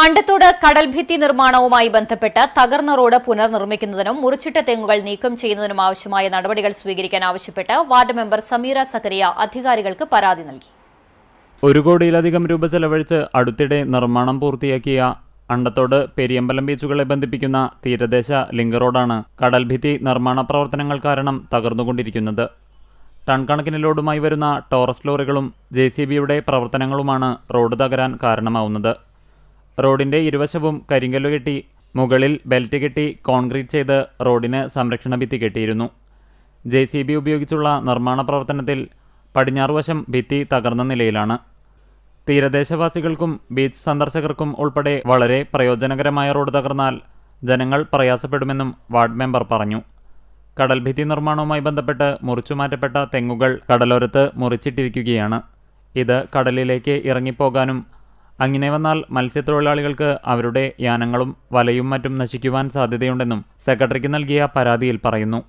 അണ്ടത്തോട് കടൽഭിത്തി നിർമ്മാണവുമായി ബന്ധപ്പെട്ട് തകർന്ന റോഡ് പുനർനിർമ്മിക്കുന്നതിനും മുറിച്ചിട്ട തെങ്ങുകൾ നീക്കം ചെയ്യുന്നതിനും ആവശ്യമായ നടപടികൾ സ്വീകരിക്കാൻ ആവശ്യപ്പെട്ട് വാർഡ് മെമ്പർ സമീറ സക്കറിയ അധികാരികൾക്ക് പരാതി നൽകി. 1 കോടിയിലധികം രൂപ ചെലവഴിച്ച് അടുത്തിടെ നിർമ്മാണം പൂർത്തിയാക്കിയ അണ്ടത്തോട് പെരിയമ്പലം ബീച്ചുകളെ ബന്ധിപ്പിക്കുന്ന തീരദേശ ലിങ്ക് റോഡാണ് കടൽഭിത്തി നിർമ്മാണ പ്രവർത്തനങ്ങൾ കാരണം തകർന്നുകൊണ്ടിരിക്കുന്നത്. ടൺ കണക്കിന് ലോഡുമായി വരുന്ന ടോറസ് ലോറികളും JCBയുടെ പ്രവർത്തനങ്ങളുമാണ് റോഡ് തകരാൻ കാരണമാവുന്നത്. റോഡിന്റെ ഇരുവശവും കരിങ്കല്ല് കെട്ടി മുകളിൽ ബെൽറ്റ് കെട്ടി കോൺക്രീറ്റ് ചെയ്ത് റോഡിന് സംരക്ഷണ ഭിത്തി കെട്ടിയിരുന്നു. JCB ഉപയോഗിച്ചുള്ള നിർമ്മാണ പ്രവർത്തനത്തിൽ പടിഞ്ഞാറുവശം ഭിത്തി തകർന്ന നിലയിലാണ്. തീരദേശവാസികൾക്കും ബീച്ച് സന്ദർശകർക്കും ഉൾപ്പെടെ വളരെ പ്രയോജനകരമായ റോഡ് തകർന്നാൽ ജനങ്ങൾ പ്രയാസപ്പെടുമെന്നും വാർഡ് മെമ്പർ പറഞ്ഞു. കടൽഭിത്തി നിർമ്മാണവുമായി ബന്ധപ്പെട്ട് മുറിച്ചുമാറ്റപ്പെട്ട തെങ്ങുകൾ കടലോരത്ത് മുറിച്ചിട്ടിരിക്കുകയാണ്. ഇത് കടലിലേക്ക് ഇറങ്ങിപ്പോകാനും അങ്ങനെ വന്നാൽ മത്സ്യത്തൊഴിലാളികൾക്ക് അവരുടെ യാനങ്ങളും വലയും മറ്റും നശിക്കുവാൻ സാധ്യതയുണ്ടെന്നും സെക്രട്ടറിക്ക് നൽകിയ പരാതിയിൽ പറയുന്നു.